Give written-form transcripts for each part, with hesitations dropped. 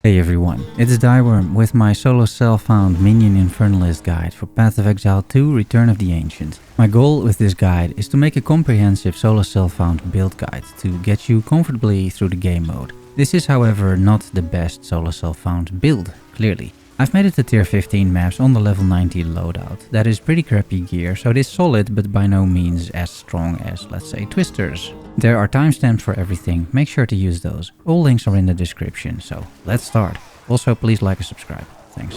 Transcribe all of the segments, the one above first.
Hey everyone, it's Thyworm with my solo self-found minion infernalist guide for Path of Exile 2 Return of the Ancient. My goal with this guide is to make a comprehensive solo self-found build guide to get you comfortably through the game mode. This is however not the best solo self-found build, clearly. I've made it to tier 15 maps on the level 90 loadout. That is pretty crappy gear, so it is solid but by no means as strong as, let's say, Twisters. There are timestamps for everything, make sure to use those. All links are in the description, so let's start. Also, please like and subscribe. Thanks.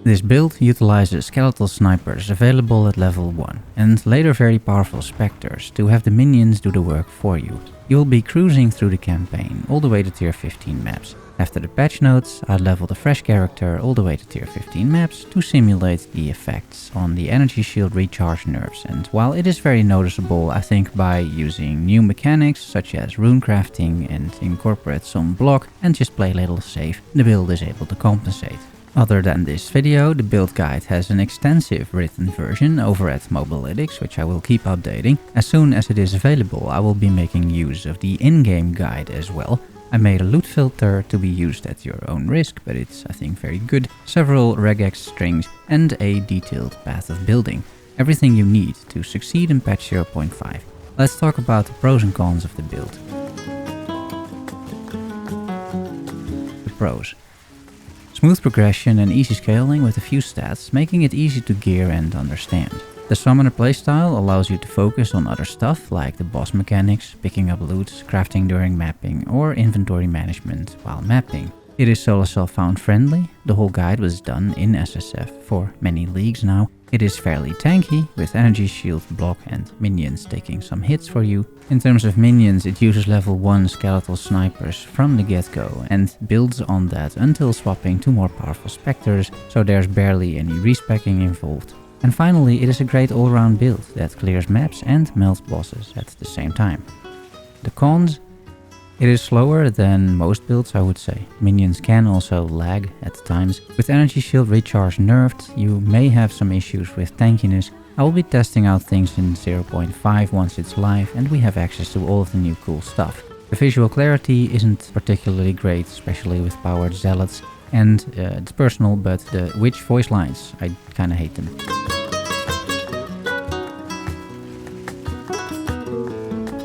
This build utilizes skeletal snipers available at level 1 and later very powerful specters to have the minions do the work for you. You will be cruising through the campaign all the way to tier 15 maps. After the patch notes, I leveled a fresh character all the way to tier 15 maps to simulate the effects on the energy shield recharge nerfs, and while it is very noticeable, I think by using new mechanics such as rune crafting and incorporate some block and just play a little safe, the build is able to compensate. Other than this video, the build guide has an extensive written version over at Mobalytics, which I will keep updating. As soon as it is available, I will be making use of the in-game guide as well. I made a loot filter to be used at your own risk, but it's, I think, very good. Several Regex Strings and a detailed path of building. Everything you need to succeed in patch 0.5. Let's talk about the pros and cons of the build. The pros. Smooth progression and easy scaling with a few stats, making it easy to gear and understand. The summoner playstyle allows you to focus on other stuff like the boss mechanics, picking up loot, crafting during mapping, or inventory management while mapping. It is solo self-found friendly. The whole guide was done in SSF for many leagues now. It is fairly tanky, with energy shield, block and minions taking some hits for you. In terms of minions, it uses level 1 skeletal snipers from the get-go and builds on that until swapping to more powerful specters, so there's barely any respecking involved. And finally, it is a great all-round build that clears maps and melts bosses at the same time. The cons? It is slower than most builds, I would say. Minions can also lag at times. With energy shield recharge nerfed, you may have some issues with tankiness. I will be testing out things in 0.5 once it's live and we have access to all of the new cool stuff. The visual clarity isn't particularly great, especially with powered Zealots. And it's personal, but the witch voice lines, I kinda hate them.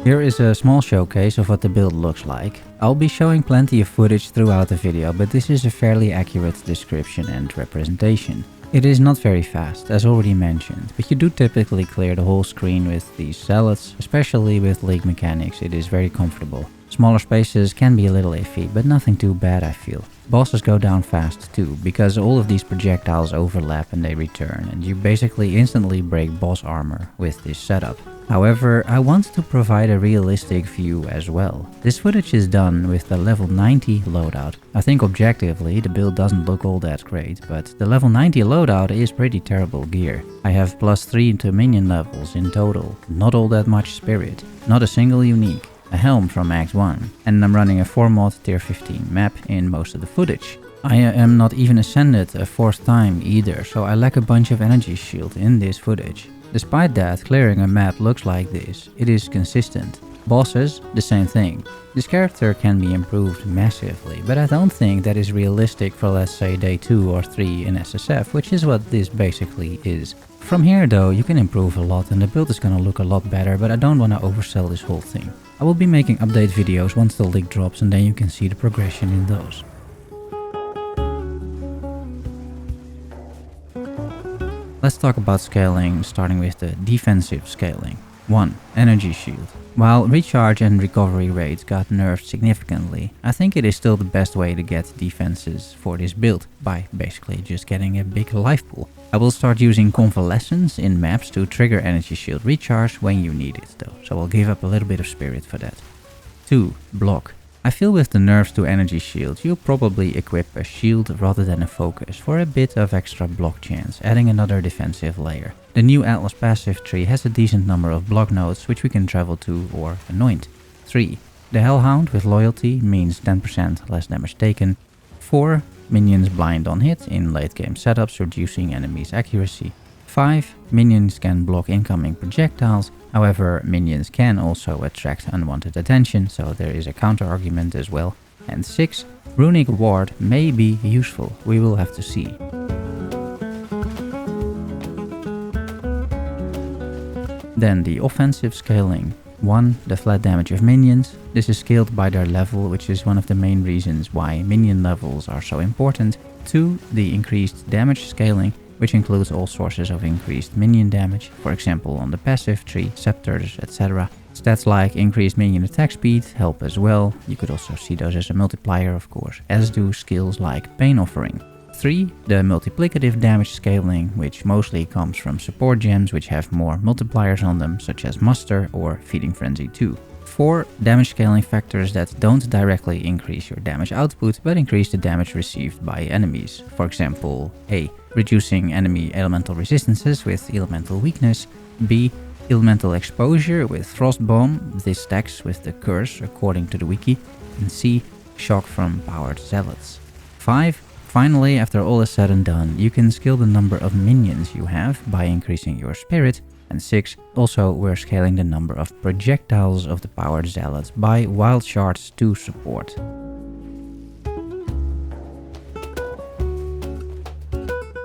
Here is a small showcase of what the build looks like. I'll be showing plenty of footage throughout the video, but this is a fairly accurate description and representation. It is not very fast, as already mentioned, but you do typically clear the whole screen with these Zealots, especially with league mechanics. It is very comfortable. Smaller spaces can be a little iffy, but nothing too bad, I feel. Bosses go down fast too, because all of these projectiles overlap and they return, and you basically instantly break boss armor with this setup. However, I want to provide a realistic view as well. This footage is done with the level 90 loadout. I think objectively the build doesn't look all that great, but the level 90 loadout is pretty terrible gear. I have +3 into minion levels in total, not all that much spirit, not a single unique, a helm from Act 1, and I'm running a 4-mod tier 15 map in most of the footage. I am not even ascended a 4th time either, so I lack a bunch of energy shield in this footage. Despite that, clearing a map looks like this. It is consistent. Bosses, the same thing. This character can be improved massively, but I don't think that is realistic for, let's say, day 2 or 3 in SSF, which is what this basically is. From here though, you can improve a lot and the build is gonna look a lot better, but I don't wanna oversell this whole thing. I will be making update videos once the leak drops and then you can see the progression in those. Let's talk about scaling, starting with the defensive scaling. 1. Energy shield. While recharge and recovery rates got nerfed significantly, I think it is still the best way to get defenses for this build, by basically just getting a big life pool. I will start using convalescence in maps to trigger energy shield recharge when you need it though, so I'll give up a little bit of spirit for that. 2. Block. I feel with the nerfs to energy shield, you'll probably equip a shield rather than a focus for a bit of extra block chance, adding another defensive layer. The new Atlas passive tree has a decent number of block nodes which we can travel to or anoint. 3. The Hellhound with loyalty means 10% less damage taken. 4. Minions blind on hit in late game setups, reducing enemies' accuracy. 5. Minions can block incoming projectiles. However, minions can also attract unwanted attention, so there is a counter-argument as well. And 6. Runic Ward may be useful, we will have to see. Then the offensive scaling. 1. The flat damage of minions. This is scaled by their level, which is one of the main reasons why minion levels are so important. 2. The increased damage scaling, which includes all sources of increased minion damage, for example on the passive tree, scepters, etc. Stats like increased minion attack speed help as well. You could also see those as a multiplier, of course, as do skills like Pain Offering. 3. The multiplicative damage scaling, which mostly comes from support gems which have more multipliers on them, such as Muster or Feeding Frenzy 2. 4. Damage scaling factors that don't directly increase your damage output, but increase the damage received by enemies. For example, A. Reducing enemy elemental resistances with elemental weakness. B. Elemental exposure with Frost Bomb. This stacks with the curse according to the wiki. And C. Shock from powered zealots. 5. Finally, after all is said and done, you can scale the number of minions you have by increasing your spirit. And 6. Also, we're scaling the number of projectiles of the powered zealots by wild shards to support.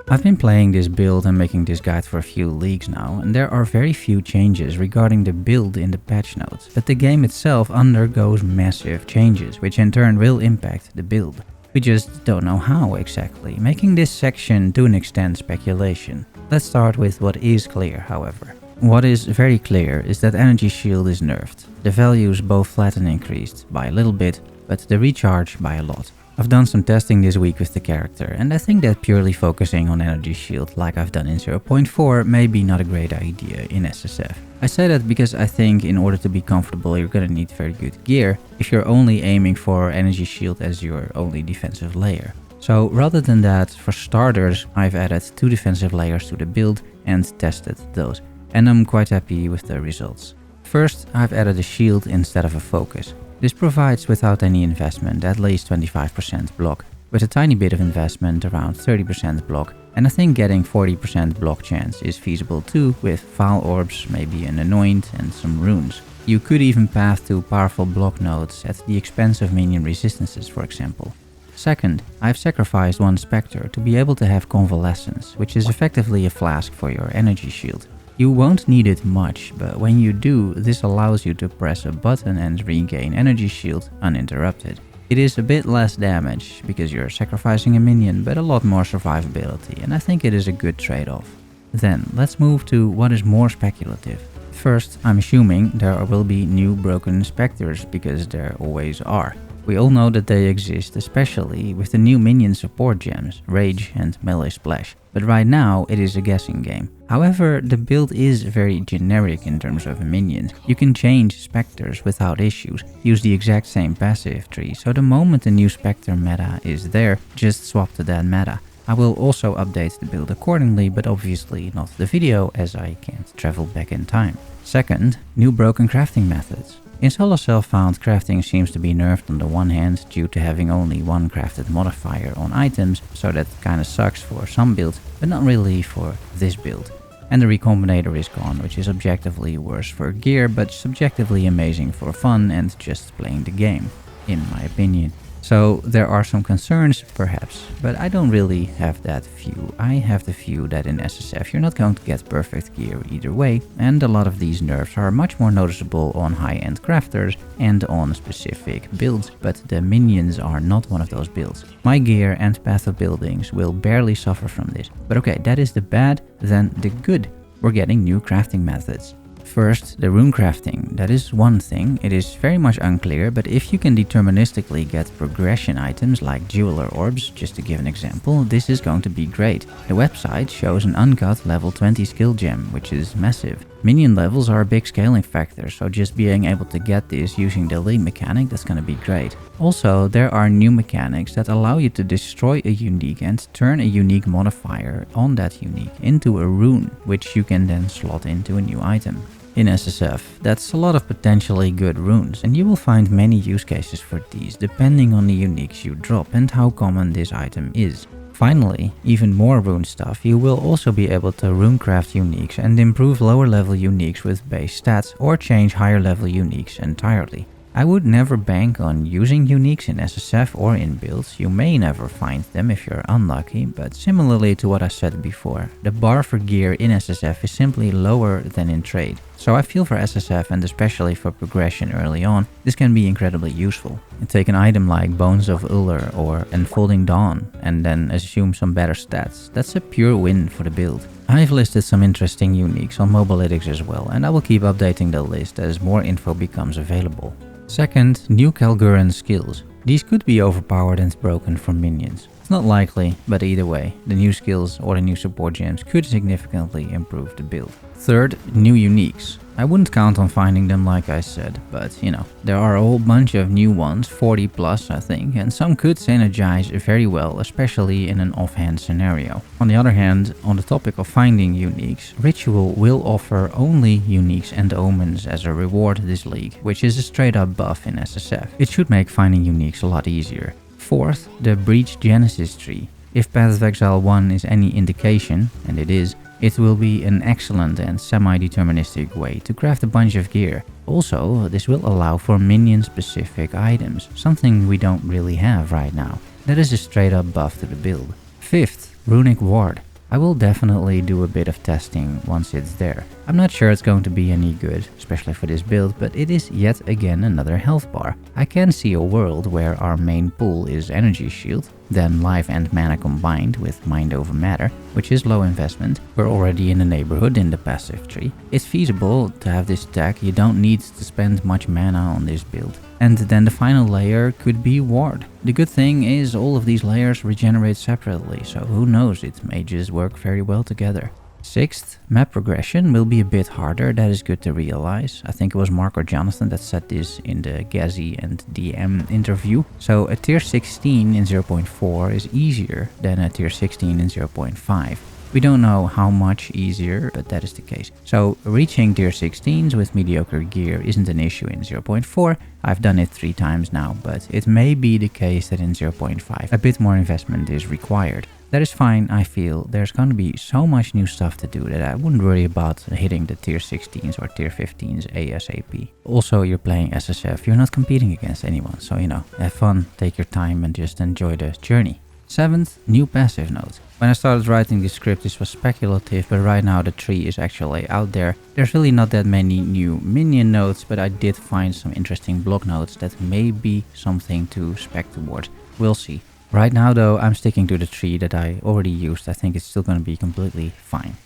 I've been playing this build and making this guide for a few leagues now, and there are very few changes regarding the build in the patch notes, but the game itself undergoes massive changes, which in turn will impact the build. We just don't know how exactly, making this section to an extent speculation. Let's start with what is clear, however. What is very clear is that Energy Shield is nerfed. The values both flat and increased by a little bit, but the recharge by a lot. I've done some testing this week with the character, and I think that purely focusing on Energy Shield like I've done in 0.4 may be not a great idea in SSF. I say that because I think in order to be comfortable you're gonna need very good gear if you're only aiming for Energy Shield as your only defensive layer. So rather than that, for starters, I've added 2 defensive layers to the build and tested those, and I'm quite happy with the results. First, I've added a shield instead of a focus. This provides without any investment at least 25% block, with a tiny bit of investment around 30% block, and I think getting 40% block chance is feasible too with Vaal orbs, maybe an anoint and some runes. You could even path to powerful block nodes at the expense of minion resistances, for example. Second, I've sacrificed one Spectre to be able to have Convalescence, which is effectively a flask for your energy shield. You won't need it much, but when you do, this allows you to press a button and regain energy shield uninterrupted. It is a bit less damage, because you're sacrificing a minion, but a lot more survivability, and I think it is a good trade-off. Then, let's move to what is more speculative. First, I'm assuming there will be new broken Spectres, because there always are. We all know that they exist, especially with the new minion support gems, Rage and Melee Splash, but right now it is a guessing game. However, the build is very generic in terms of minions. You can change Spectres without issues, use the exact same passive tree, so the moment a new Spectre meta is there, just swap to that meta. I will also update the build accordingly, but obviously not the video as I can't travel back in time. Second, new broken crafting methods. In Solo Self-Found, crafting seems to be nerfed on the one hand due to having only one crafted modifier on items, so that kinda sucks for some builds, but not really for this build. And the Recombinator is gone, which is objectively worse for gear, but subjectively amazing for fun and just playing the game, in my opinion. So there are some concerns, perhaps, but I don't really have that view. I have the view that in SSF you're not going to get perfect gear either way, and a lot of these nerfs are much more noticeable on high-end crafters and on specific builds, but the minions are not one of those builds. My gear and path of buildings will barely suffer from this. But okay, that is the bad, then the good. We're getting new crafting methods. First, the rune crafting. That is one thing. It is very much unclear, but if you can deterministically get progression items like jeweler orbs, just to give an example, this is going to be great. The website shows an uncut level 20 skill gem, which is massive. Minion levels are a big scaling factor, so just being able to get this using the link mechanic, that's gonna be great. Also, there are new mechanics that allow you to destroy a unique and turn a unique modifier on that unique into a rune, which you can then slot into a new item. In SSF, that's a lot of potentially good runes, and you will find many use cases for these depending on the uniques you drop and how common this item is. Finally, even more rune stuff, you will also be able to runecraft uniques and improve lower level uniques with base stats or change higher level uniques entirely. I would never bank on using uniques in SSF or in builds. You may never find them if you're unlucky, but similarly to what I said before, the bar for gear in SSF is simply lower than in trade. So I feel for SSF and especially for progression early on, this can be incredibly useful. And take an item like Bones of Uller or Enfolding Dawn and then assume some better stats. That's a pure win for the build. I've listed some interesting uniques on Mobalytics as well, and I will keep updating the list as more info becomes available. Second, new Kalguran skills. These could be overpowered and broken from minions. It's not likely, but either way, the new skills or the new support gems could significantly improve the build. Third, new uniques. I wouldn't count on finding them like I said, but you know, there are a whole bunch of new ones, 40 plus I think, and some could synergize very well, especially in an offhand scenario. On the other hand, on the topic of finding uniques, Ritual will offer only uniques and omens as a reward this league, which is a straight up buff in SSF. It should make finding uniques a lot easier. Fourth, the Breach Genesis tree. If Path of Exile 1 is any indication, and it is, it will be an excellent and semi-deterministic way to craft a bunch of gear. Also, this will allow for minion-specific items, something we don't really have right now. That is a straight-up buff to the build. Fifth, Runic Ward. I will definitely do a bit of testing once it's there. I'm not sure it's going to be any good, especially for this build, but it is yet again another health bar. I can see a world where our main pool is Energy Shield, then Life and Mana combined with Mind over Matter, which is low investment. We're already in the neighborhood in the passive tree. It's feasible to have this stack, you don't need to spend much mana on this build. And then the final layer could be Ward. The good thing is all of these layers regenerate separately, so who knows, it may just work very well together. Sixth, map progression will be a bit harder, that is good to realize. I think it was Mark or Jonathan that said this in the Gazi and DM interview. So a tier 16 in 0.4 is easier than a tier 16 in 0.5. We don't know how much easier, but that is the case. So reaching tier 16s with mediocre gear isn't an issue in 0.4. I've done it 3 times now, but it may be the case that in 0.5 a bit more investment is required. That is fine, I feel. There's gonna be so much new stuff to do that I wouldn't worry about hitting the tier 16s or tier 15s ASAP. Also, you're playing SSF, you're not competing against anyone, so you know, have fun, take your time and just enjoy the journey. Seventh, new passive nodes. When I started writing this script, this was speculative, but right now the tree is actually out there. There's really not that many new minion nodes, but I did find some interesting block nodes that may be something to spec towards. We'll see. Right now though, I'm sticking to the tree that I already used. I think it's still going to be completely fine.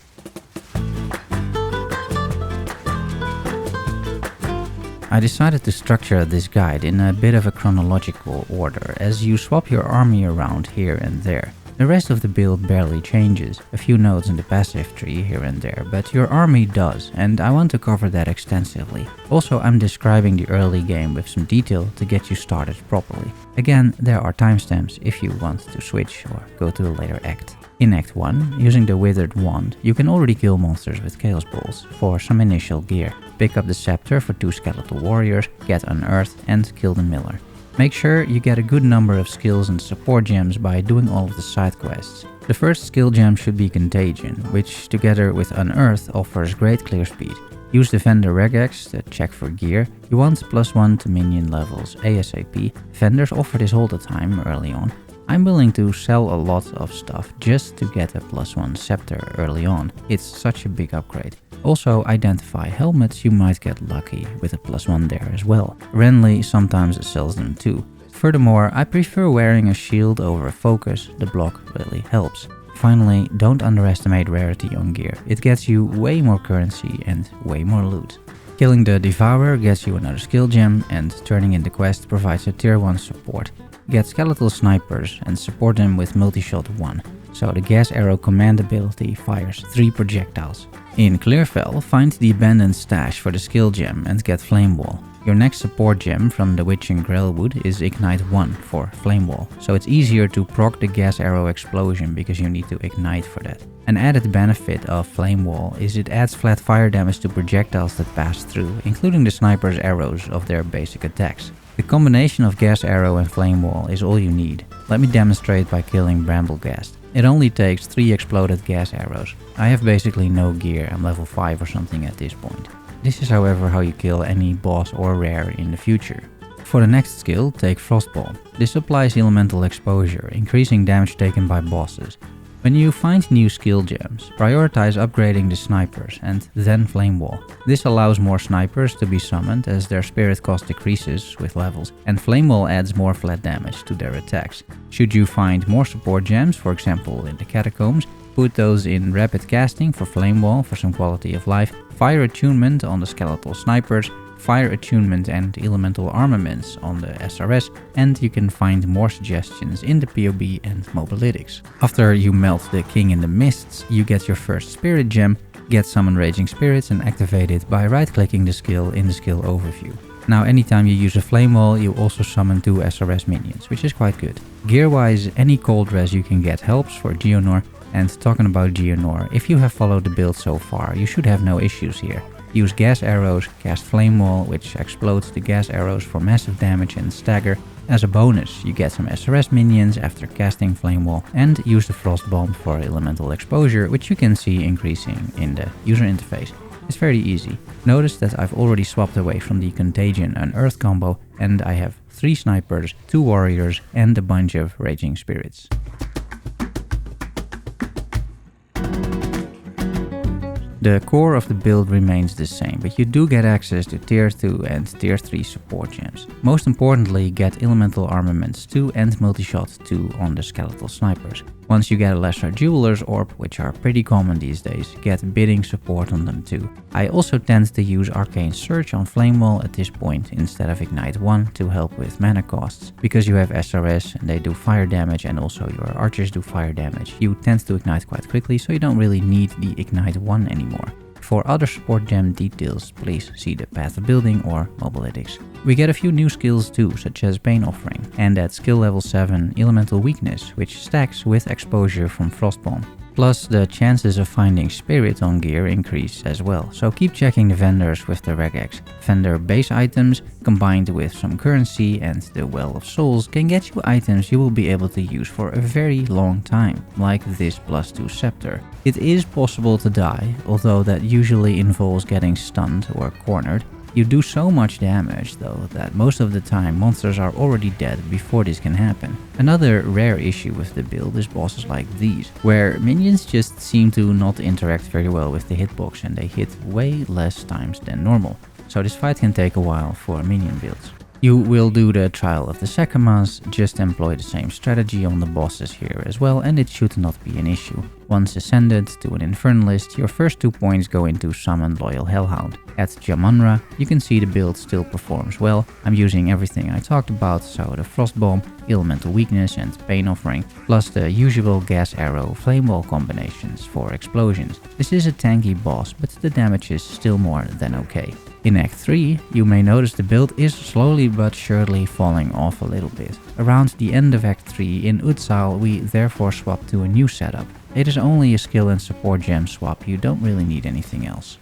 I decided to structure this guide in a bit of a chronological order, as you swap your army around here and there. The rest of the build barely changes, a few nodes in the passive tree here and there, but your army does, and I want to cover that extensively. Also, I'm describing the early game with some detail to get you started properly. Again, there are timestamps if you want to switch or go to a later act. In Act 1, using the Withered Wand, you can already kill monsters with Chaos Balls for some initial gear. Pick up the Scepter for 2 Skeletal Warriors, get Unearthed and kill the Miller. Make sure you get a good number of skills and support gems by doing all of the side quests. The first skill gem should be Contagion, which together with Unearthed offers great clear speed. Use Defender Regex to check for gear. You want +1 to minion levels ASAP. Vendors offer this all the time early on. I'm willing to sell a lot of stuff just to get a +1 scepter early on. It's such a big upgrade. Also identify helmets, you might get lucky with a +1 there as well. Renly sometimes sells them too. Furthermore, I prefer wearing a shield over a focus, the block really helps. Finally, don't underestimate rarity on gear. It gets you way more currency and way more loot. Killing the Devourer gets you another skill gem, and turning in the quest provides a tier 1 support. Get skeletal snipers and support them with multi-shot 1, so the gas arrow command ability fires 3 projectiles. In Clearfell, find the abandoned stash for the skill gem and get Flame Wall. Your next support gem from the Witching Grailwood is Ignite 1 for Flame Wall, so it's easier to proc the gas arrow explosion because you need to ignite for that. An added benefit of Flame Wall is it adds flat fire damage to projectiles that pass through, including the sniper's arrows of their basic attacks. The combination of gas arrow and flame wall is all you need. Let me demonstrate by killing Bramblegast. It only takes 3 exploded gas arrows. I have basically no gear, I'm level 5 or something at this point. This is however how you kill any boss or rare in the future. For the next skill, take Frostball. This applies elemental exposure, increasing damage taken by bosses. When you find new skill gems, prioritize upgrading the snipers and then Flame Wall. This allows more snipers to be summoned as their spirit cost decreases with levels, and Flame Wall adds more flat damage to their attacks. Should you find more support gems, for example in the catacombs, put those in rapid casting for Flame Wall for some quality of life, fire attunement on the skeletal snipers, fire attunement and elemental armaments on the SRS, and you can find more suggestions in the POB and Mobalytics. After you melt the King in the Mists, you get your first spirit gem, get summon Raging Spirits and activate it by right-clicking the skill in the skill overview. Now anytime you use a Flame Wall, you also summon 2 SRS minions, which is quite good. Gear-wise, any cold res you can get helps for Geonor, and talking about Geonor, if you have followed the build so far, you should have no issues here. Use gas arrows, cast Flame Wall, which explodes the gas arrows for massive damage and stagger. As a bonus, you get some SRS minions after casting Flame Wall, and use the Frost Bomb for elemental exposure, which you can see increasing in the user interface. It's very easy. Notice that I've already swapped away from the Contagion and Earth combo, and I have 3 snipers, 2 warriors, and a bunch of Raging Spirits. The core of the build remains the same, but you do get access to tier 2 and tier 3 support gems. Most importantly, get elemental armaments 2 and multi-shot 2 on the skeletal snipers. Once you get a lesser jeweler's orb, which are pretty common these days, get bidding support on them too. I also tend to use Arcane Search on Flame Wall at this point instead of Ignite 1 to help with mana costs. Because you have SRS and they do fire damage and also your archers do fire damage, you tend to ignite quite quickly, so you don't really need the Ignite 1 anymore. For other support gem details, please see the Path of Building or Mobalytics. We get a few new skills too, such as Pain Offering, and at skill level 7, Elemental Weakness, which stacks with exposure from Frostbomb. Plus, the chances of finding Spirit on gear increase as well, so keep checking the vendors with the Regex. Vendor base items, combined with some currency and the Well of Souls, can get you items you will be able to use for a very long time, like this +2 scepter. It is possible to die, although that usually involves getting stunned or cornered. You do so much damage though that most of the time monsters are already dead before this can happen. Another rare issue with the build is bosses like these, where minions just seem to not interact very well with the hitbox and they hit way less times than normal. So this fight can take a while for minion builds. You will do the Trial of the Sakamas, just employ the same strategy on the bosses here as well, and it should not be an issue. Once ascended to an Infernalist, your first 2 points go into Summon Loyal Hellhound. At Jamunra, you can see the build still performs well. I'm using everything I talked about, so the Frost Bomb, Elemental Weakness and Pain Offering, plus the usual Gas Arrow Flame Wall combinations for explosions. This is a tanky boss, but the damage is still more than okay. In Act 3, you may notice the build is slowly but surely falling off a little bit. Around the end of Act 3 in Exile, we therefore swap to a new setup. It is only a skill and support gem swap, you don't really need anything else.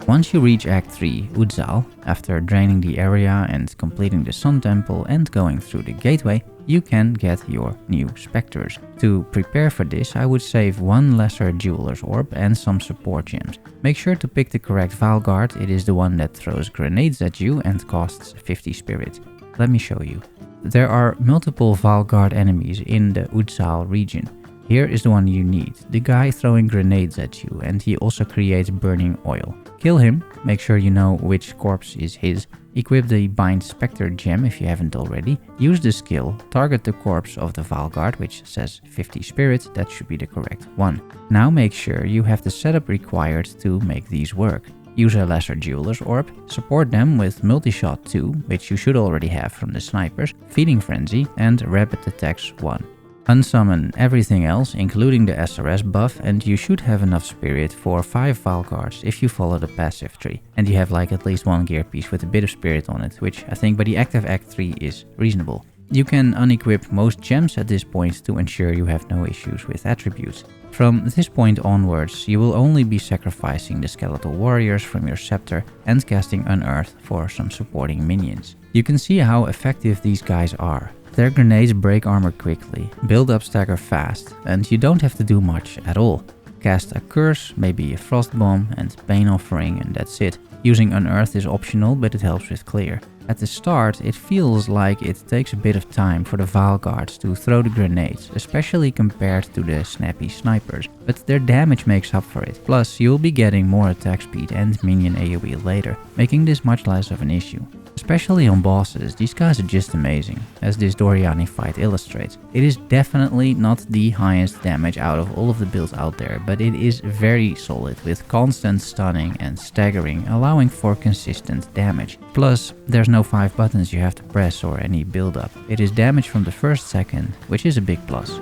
Once you reach Act 3, Exile, after draining the area and completing the Sun Temple and going through the gateway, you can get your new Spectres. To prepare for this, I would save 1 lesser Jeweler's Orb and some support gems. Make sure to pick the correct Vaal guard, it is the one that throws grenades at you and costs 50 spirit. Let me show you. There are multiple Vaal guard enemies in the Exile region. Here is the one you need, the guy throwing grenades at you, and he also creates burning oil. Kill him, make sure you know which corpse is his, equip the Bind Spectre gem if you haven't already, use the skill, target the corpse of the Vaal guard which says 50 spirit, that should be the correct one. Now make sure you have the setup required to make these work. Use a lesser Jeweler's Orb, support them with Multi-Shot 2, which you should already have from the snipers, Feeding Frenzy and Rapid Attacks 1. Unsummon everything else, including the SRS buff, and you should have enough spirit for 5 Vaal guards if you follow the passive tree. And you have like at least 1 gear piece with a bit of spirit on it, which I think by the end of Act 3 is reasonable. You can unequip most gems at this point to ensure you have no issues with attributes. From this point onwards, you will only be sacrificing the skeletal warriors from your scepter and casting Unearth for some supporting minions. You can see how effective these guys are. Their grenades break armor quickly, build up stagger fast, and you don't have to do much at all. Cast a curse, maybe a frost bomb and Bane offering, and that's it. Using Unearth is optional, but it helps with clear. At the start, it feels like it takes a bit of time for the Vaal guards to throw the grenades, especially compared to the snappy snipers, but their damage makes up for it. Plus, you'll be getting more attack speed and minion AoE later, making this much less of an issue. Especially on bosses, these guys are just amazing, as this Doriani fight illustrates. It is definitely not the highest damage out of all of the builds out there, but it is very solid with constant stunning and staggering, allowing for consistent damage. Plus, there's no 5 buttons you have to press or any build up. It is damage from the first second, which is a big plus.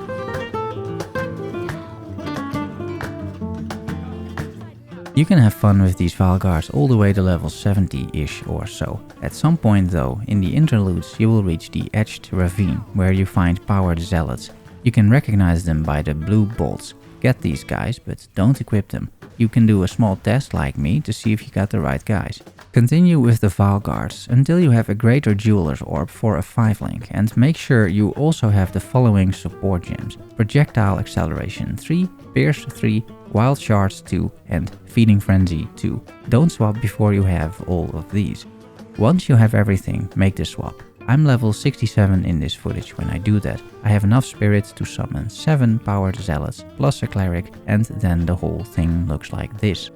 You can have fun with these Vaal guards all the way to level 70-ish or so. At some point though, in the interludes, you will reach the Etched Ravine, where you find powered Zealots. You can recognize them by the blue bolts. Get these guys, but don't equip them. You can do a small test like me to see if you got the right guys. Continue with the Vaal guards until you have a Greater Jeweler's Orb for a 5-link, and make sure you also have the following support gems: Projectile Acceleration 3, Pierce 3, Wild Shards 2 and Feeding Frenzy 2. Don't swap before you have all of these. Once you have everything, make the swap. I'm level 67 in this footage when I do that. I have enough spirits to summon 7 powered Zealots plus a cleric, and then the whole thing looks like this.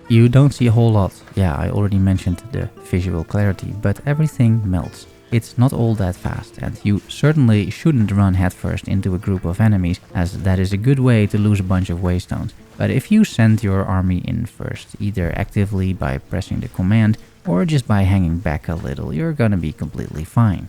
You don't see a whole lot. Yeah, I already mentioned the visual clarity, but everything melts. It's not all that fast, and you certainly shouldn't run headfirst into a group of enemies, as that is a good way to lose a bunch of waystones. But if you send your army in first, either actively by pressing the command or just by hanging back a little, you're gonna be completely fine.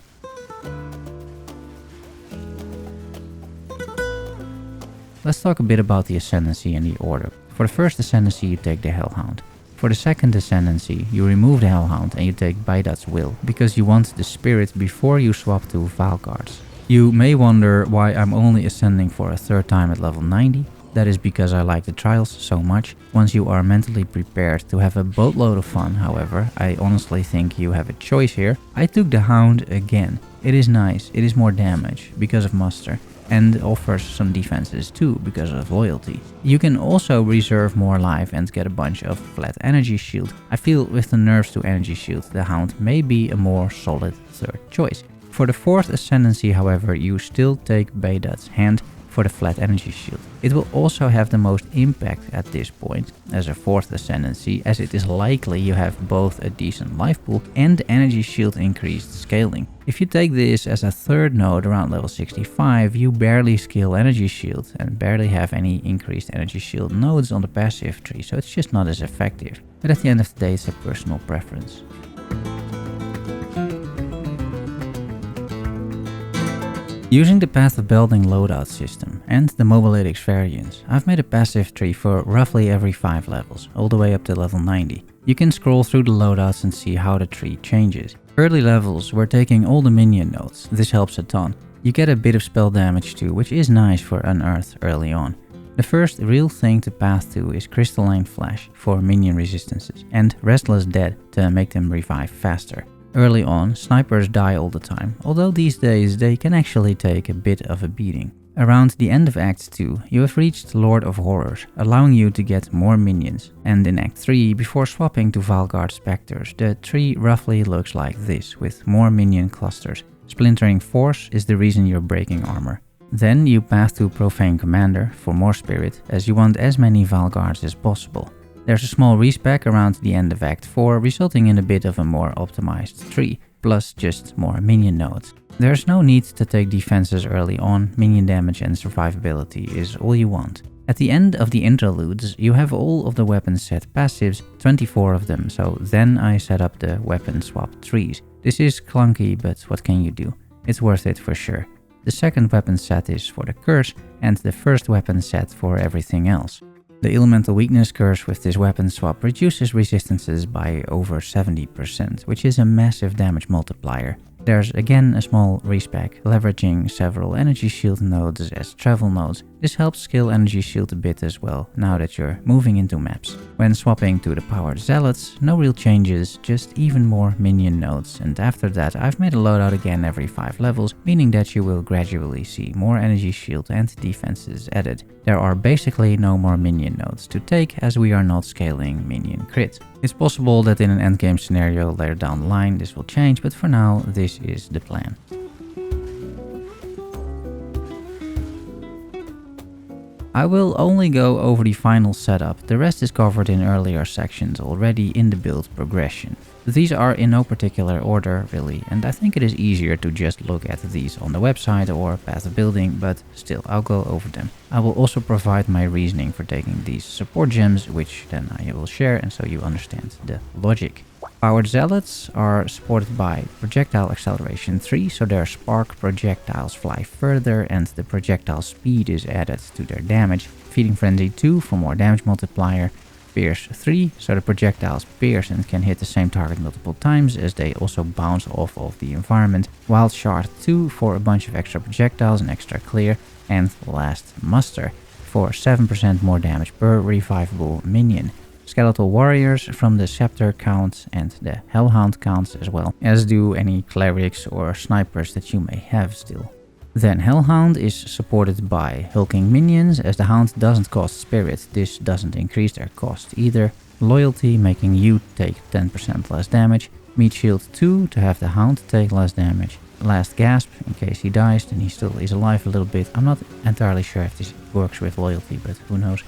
Let's talk a bit about the Ascendancy and the order. For the first Ascendancy, you take the Hellhound. For the second Ascendancy, you remove the Hellhound and you take Baidat's Will, because you want the spirit before you swap to Vaal guards. You may wonder why I'm only ascending for a 3rd time at level 90. That is because I like the trials so much. Once you are mentally prepared to have a boatload of fun, however, I honestly think you have a choice here. I took the Hound again. It is nice, it is more damage because of muster, and offers some defenses too because of loyalty. You can also reserve more life and get a bunch of flat energy shield. I feel with the nerfs to energy shield, the Hound may be a more solid 3rd choice. For the 4th Ascendancy, however, you still take Baidat's Hand for the flat energy shield. It will also have the most impact at this point as a 4th Ascendancy, as it is likely you have both a decent life pool and energy shield increased scaling. If you take this as a 3rd node around level 65, you barely scale energy shield and barely have any increased energy shield nodes on the passive tree, so it's just not as effective. But at the end of the day, it's a personal preference. Using the Path of Building loadout system and the Mobilytics variants, I've made a passive tree for roughly every 5 levels, all the way up to level 90. You can scroll through the loadouts and see how the tree changes. Early levels, we're taking all the minion nodes. This helps a ton. You get a bit of spell damage too, which is nice for Unearth early on. The first real thing to path to is Crystalline Flash for minion resistances, and Restless Dead to make them revive faster. Early on, snipers die all the time, although these days they can actually take a bit of a beating. Around the end of Act 2, you have reached Lord of Horrors, allowing you to get more minions, and in Act 3, before swapping to Valguard Spectres, the tree roughly looks like this, with more minion clusters. Splintering Force is the reason you're breaking armor. Then you path to Profane Commander for more spirit, as you want as many Valguards as possible. There's a small respec around the end of Act 4, resulting in a bit of a more optimized tree, plus just more minion nodes. There's no need to take defenses early on, minion damage and survivability is all you want. At the end of the interludes, you have all of the weapon set passives, 24 of them, so then I set up the weapon swap trees. This is clunky, but what can you do? It's worth it for sure. The second weapon set is for the curse, and the first weapon set for everything else. The Elemental Weakness curse with this weapon swap reduces resistances by over 70%, which is a massive damage multiplier. There's again a small respec, leveraging several energy shield nodes as travel nodes. This helps scale energy shield a bit as well, now that you're moving into maps. When swapping to the powered Zealots, no real changes, just even more minion nodes, and after that I've made a loadout again every 5 levels, meaning that you will gradually see more energy shield and defenses added. There are basically no more minion nodes to take as we are not scaling minion crit. It's possible that in an endgame scenario later down the line this will change, but for now this is the plan. I will only go over the final setup, the rest is covered in earlier sections already in the build progression. These are in no particular order really, and I think it is easier to just look at these on the website or path of building, but still I'll go over them. I will also provide my reasoning for taking these support gems, which then I will share and so you understand the logic. Powered Zealots are supported by projectile acceleration 3, so their spark projectiles fly further and the projectile speed is added to their damage. Feeding Frenzy 2 for more damage multiplier. Pierce 3, so the projectiles pierce and can hit the same target multiple times as they also bounce off of the environment. Wild Shard 2 for a bunch of extra projectiles and extra clear. And last Muster for 7% more damage per revivable minion. Skeletal Warriors from the Scepter counts and the Hellhound counts as well, as do any clerics or snipers that you may have still. Then Hellhound is supported by hulking minions, as the Hound doesn't cost spirit, this doesn't increase their cost either. Loyalty making you take 10% less damage. Meat Shield 2 to have the Hound take less damage. Last Gasp in case he dies, then he still is alive a little bit. I'm not entirely sure if this works with loyalty, but who knows.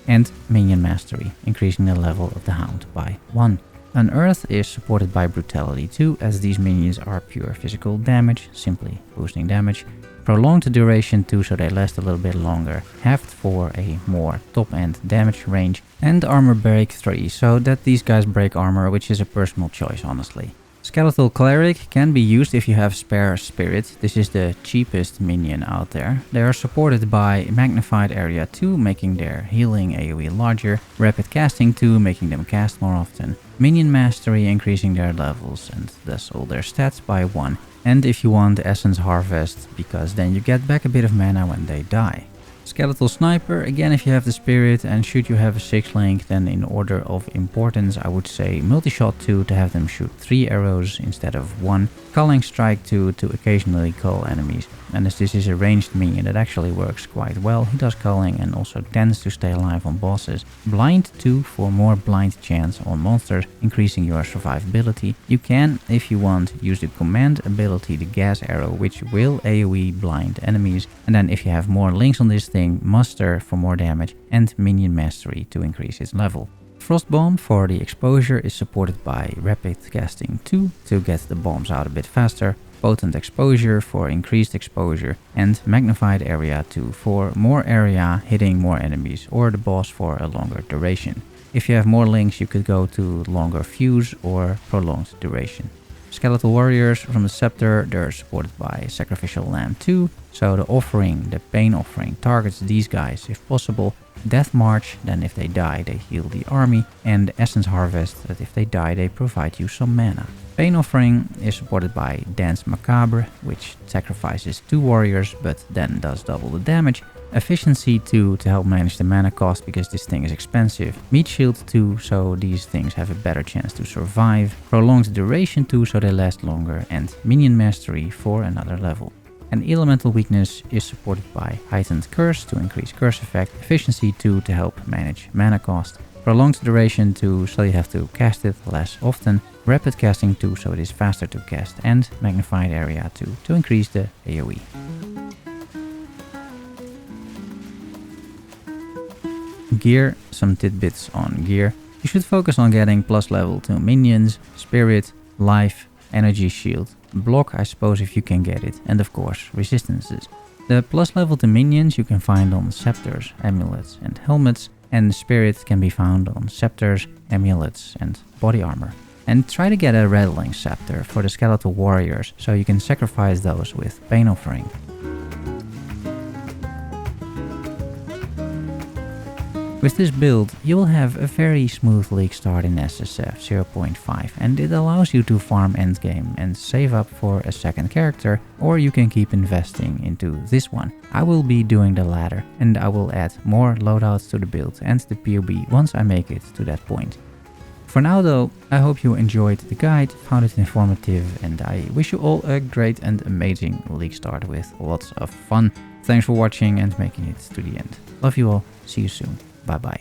And Minion Mastery, increasing the level of the Hound by 1. Unearth is supported by Brutality 2, as these minions are pure physical damage, simply boosting damage. Prolonged duration 2, so they last a little bit longer. Heft for a more top-end damage range. And Armor Break 3, so that these guys break armor, which is a personal choice honestly. Skeletal Cleric can be used if you have spare spirit. This is the cheapest minion out there. They are supported by Magnified Area 2, making their healing AoE larger. Rapid Casting 2, making them cast more often. Minion Mastery, increasing their levels and thus all their stats by 1. And if you want Essence Harvest, because then you get back a bit of mana when they die. Skeletal Sniper, again if you have the spirit, and should you have a 6 link, then in order of importance I would say Multi-Shot 2 to have them shoot 3 arrows instead of 1. Culling Strike 2 to occasionally cull enemies, and as this is a ranged minion it actually works quite well. He does culling and also tends to stay alive on bosses. Blind 2 for more blind chance on monsters, increasing your survivability. You can, if you want, use the command ability, the Gas Arrow, which will AoE blind enemies, and then if you have more links on this thing, Muster for more damage and Minion Mastery to increase its level. Frost Bomb for the exposure is supported by Rapid Casting 2 to get the bombs out a bit faster, Potent Exposure for increased exposure, and Magnified Area 2 for more area hitting more enemies or the boss for a longer duration. If you have more links you could go to longer fuse or prolonged duration. Skeletal Warriors from the Scepter, they're supported by Sacrificial Lamb 2, so the offering, the Pain Offering, targets these guys if possible. Death March, then if they die they heal the army, and Essence Harvest, that if they die they provide you some mana. Pain Offering is supported by Dance Macabre, which sacrifices 2 warriors but then does double the damage. Efficiency 2 to help manage the mana cost because this thing is expensive. Meat Shield 2, so these things have a better chance to survive. Prolonged Duration 2, so they last longer, and Minion Mastery for another level. And Elemental Weakness is supported by Heightened Curse to increase curse effect. Efficiency 2 to help manage mana cost. Prolonged Duration 2, so you have to cast it less often. Rapid Casting 2, so it is faster to cast. And Magnified Area 2 to increase the AoE. Gear, some tidbits on gear. You should focus on getting plus level to minions, spirit, life, energy shield, block I suppose if you can get it, and of course resistances. The plus level to minions you can find on scepters, amulets and helmets, and spirit can be found on scepters, amulets and body armor. And try to get a rattling scepter for the skeletal warriors so you can sacrifice those with Pain Offering. With this build, you will have a very smooth league start in SSF 0.5 and it allows you to farm endgame and save up for a second character, or you can keep investing into this one. I will be doing the latter and I will add more loadouts to the build and the POB once I make it to that point. For now though, I hope you enjoyed the guide, found it informative, and I wish you all a great and amazing league start with lots of fun. Thanks for watching and making it to the end. Love you all, see you soon, bye bye.